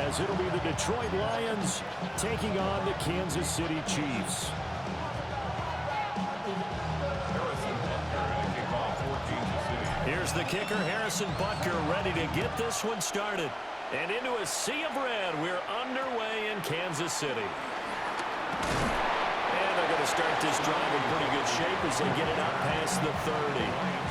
as it'll be the Detroit Lions taking on the Kansas City Chiefs. Here's the kicker, Harrison Butker, ready to get this one started. And into a sea of red, we're underway in Kansas City. And they're going to start this drive in pretty good shape as they get it out past the 30.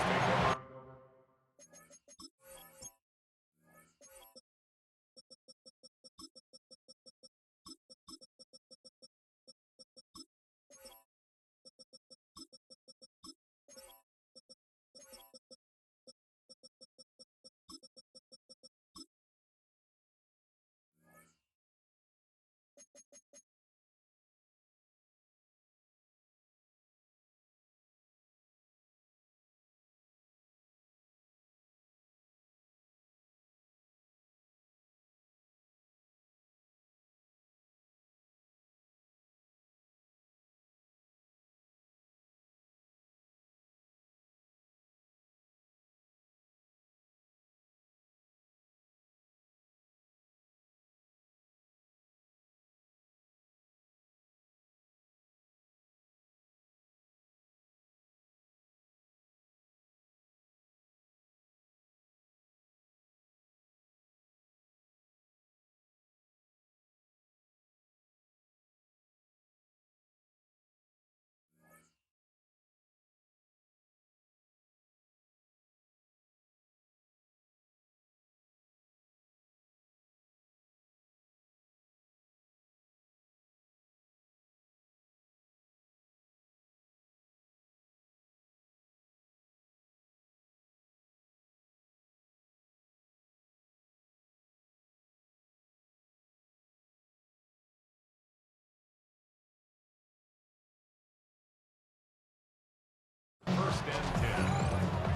First and 10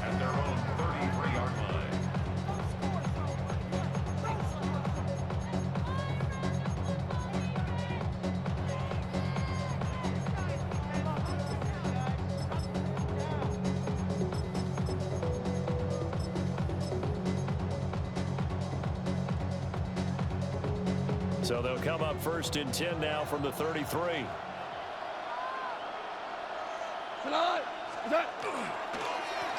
at their own 33-yard line. So they'll come up first and 10 now from the 33.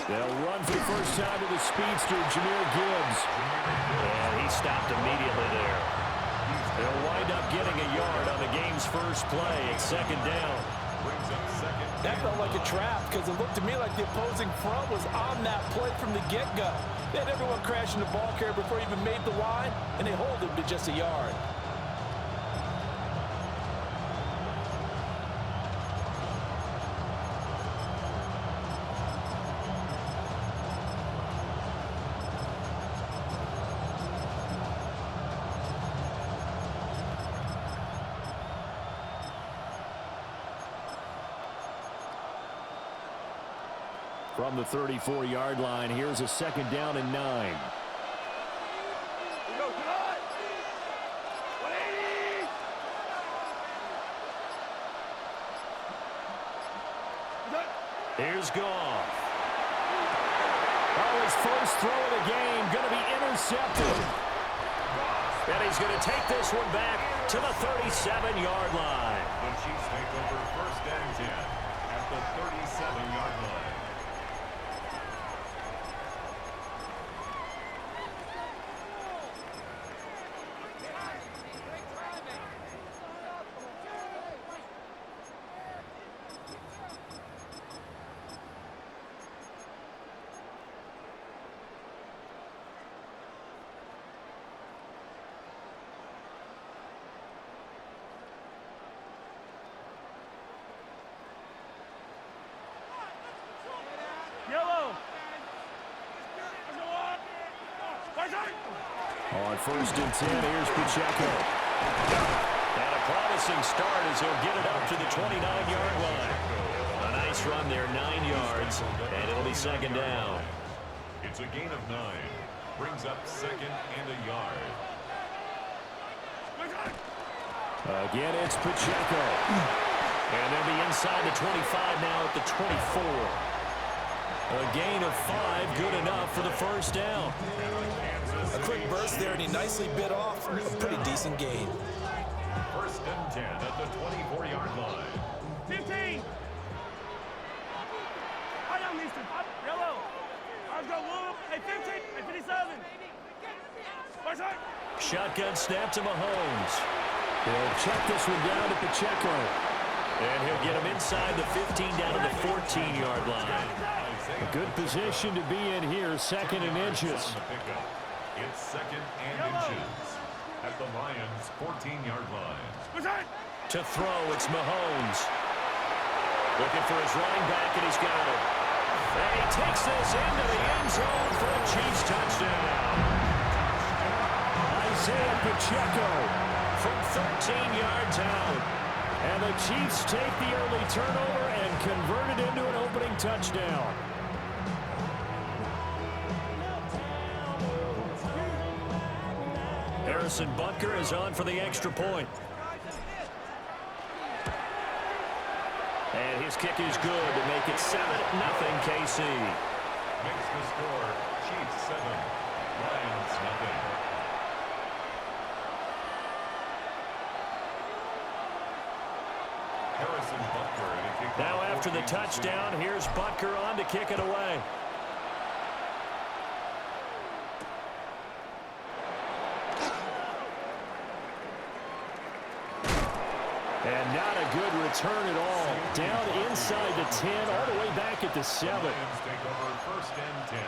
They'll run for the first time to the speedster, Jahmyr Gibbs. And he stopped immediately there. They'll wind up getting a yard on the game's first play. It's second down. That felt like a trap because it looked to me like the opposing front was on that play from the get-go. They had everyone crashing the ball carrier before he even made the line, and they hold him to just a yard. From the 34-yard line, here's a second down and 9. Here's Goff. Oh, his first throw of the game going to be intercepted. And he's going to take this one back to the 37-yard line. The Chiefs take over first and 10 at the 37-yard line. On first and 10, here's Pacheco. And a promising start as he'll get it up to the 29-yard line. A nice run there, 9 yards, and it'll be second down. It's a gain of 9. Brings up second and a yard. Again, it's Pacheco. And they'll be inside the 25 now at the 24. A gain of 5, good enough for the first down. Kansas A quick burst there, and he nicely bit off a pretty decent gain. First and 10 at the 24-yard line. 15. High down, mister. Up, yellow. Let's go, Whoop. Hey, 15. Hey, 57. What's that? Shotgun snap to Mahomes. He'll check this one down to Pacheco. And he'll get him inside the 15 down to the 14-yard line. A good position to be in here, second and inches. It's second and inches at the Lions' 14-yard line. What's that? To throw, it's Mahomes. Looking for his running back, and he's got it. And he takes this into the end zone for a Chiefs touchdown. Isaiah Pacheco From 13 yards out. And the Chiefs take the early turnover and convert it into an opening touchdown. Harrison Butker is on for the extra point. And his kick is good to make it 7-0 KC. Makes the score Chiefs 7, Lions nothing. Harrison Butker in a kick. Now after the touchdown, here's Butker on to kick it away. And not a good return at all. Down inside the 10, all the way back at the 7. Lions take over first and 10.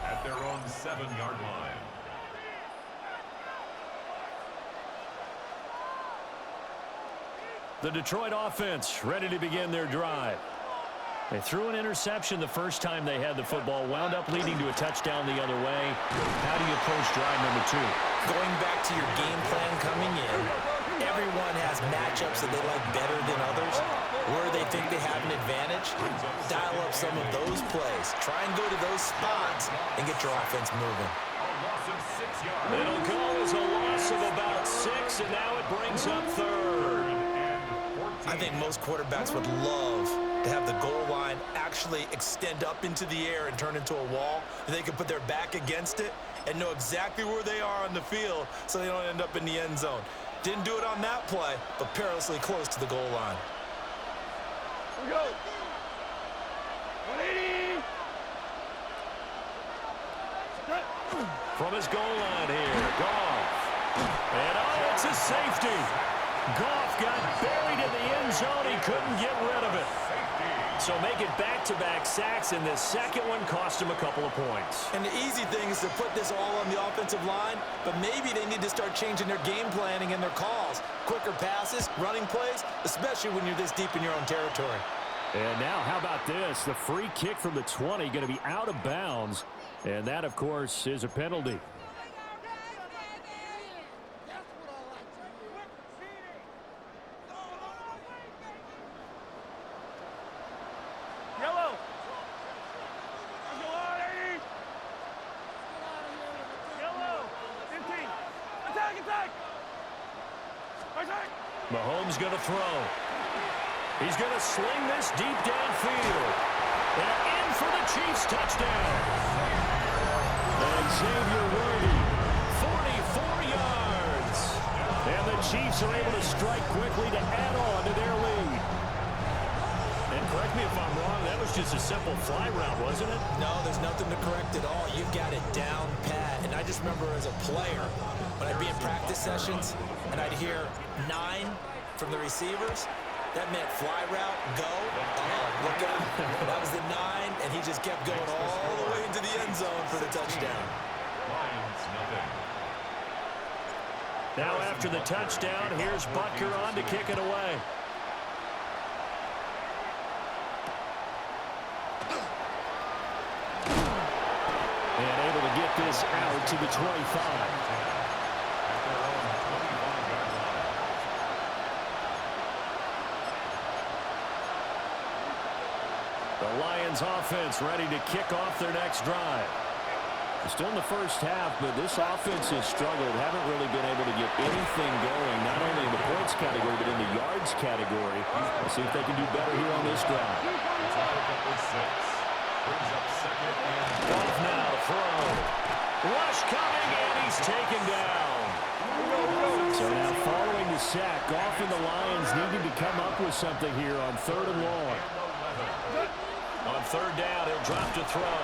At their own 7-yard line. The Detroit offense ready to begin their drive. They threw an interception the first time they had the football, wound up leading to a touchdown the other way. How do you approach drive number 2? Going back to your game plan coming in, everyone has matchups that they like better than others. Where they think they have an advantage, dial up some of those plays. Try and go to those spots and get your offense moving. A loss of 6 yards. It'll go as a loss of about 6, and now it brings up third. I think most quarterbacks would love to have the goal line actually extend up into the air and turn into a wall, and they can put their back against it and know exactly where they are on the field so they don't end up in the end zone. Didn't do it on that play, but perilously close to the goal line. Here we go. 180. From his goal line here, Goff. And oh, it's a safety. Goff got buried in the end zone. He couldn't get rid of it. So make it back-to-back sacks, and this second one cost him a couple of points. And the easy thing is to put this all on the offensive line, but maybe they need to start changing their game planning and their calls. Quicker passes, running plays, especially when you're this deep in your own territory. And now how about this? The free kick from the 20 going to be out of bounds. And that, of course, is a penalty. Yellow. Let's go, 180. Yellow. 15. Attack. Attack. Mahomes going to throw. He's going to sling this deep downfield. And in for the Chiefs touchdown. And Xavier Worthy, 44 yards. and the Chiefs are able to strike quickly to add on to their lead. And correct me if I'm wrong, that was just a simple fly route, wasn't it? No, there's nothing to correct at all. You've got it down pat. And I just remember as a player, when I'd be in practice sessions and I'd hear 9 from the receivers, that meant fly route, go. Oh, look out. That was the 9, and he just kept going all the way into the end zone for the touchdown. Lions nothing. Now after the touchdown, here's Butker on to kick it away. And able to get this out to the 25. The Lions offense ready to kick off their next drive. Still in the first half, but this offense has struggled. Haven't really been able to get anything going, not only in the points category, but in the yards category. We'll see if they can do better here on this drive. Goff now to throw. Rush coming, and he's taken down. So now following the sack, Goff and the Lions needing to come up with something here on 3rd and long. On 3rd down, he'll drop to throw.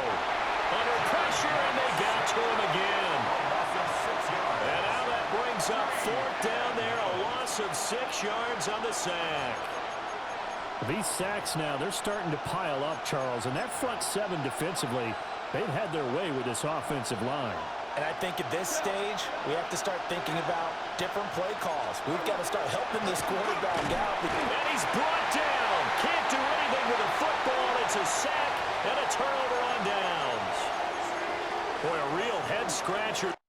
Under pressure, and they got to him again. And now that brings up 4th down there, a loss of 6 yards on the sack. These sacks now, they're starting to pile up, Charles, and that front 7 defensively, they've had their way with this offensive line. And I think at this stage, we have to start thinking about different play calls. We've got to start helping this quarterback out. And he's brought down. Can't do anything with a football. It's a sack and a turnover on downs. Boy, a real head-scratcher.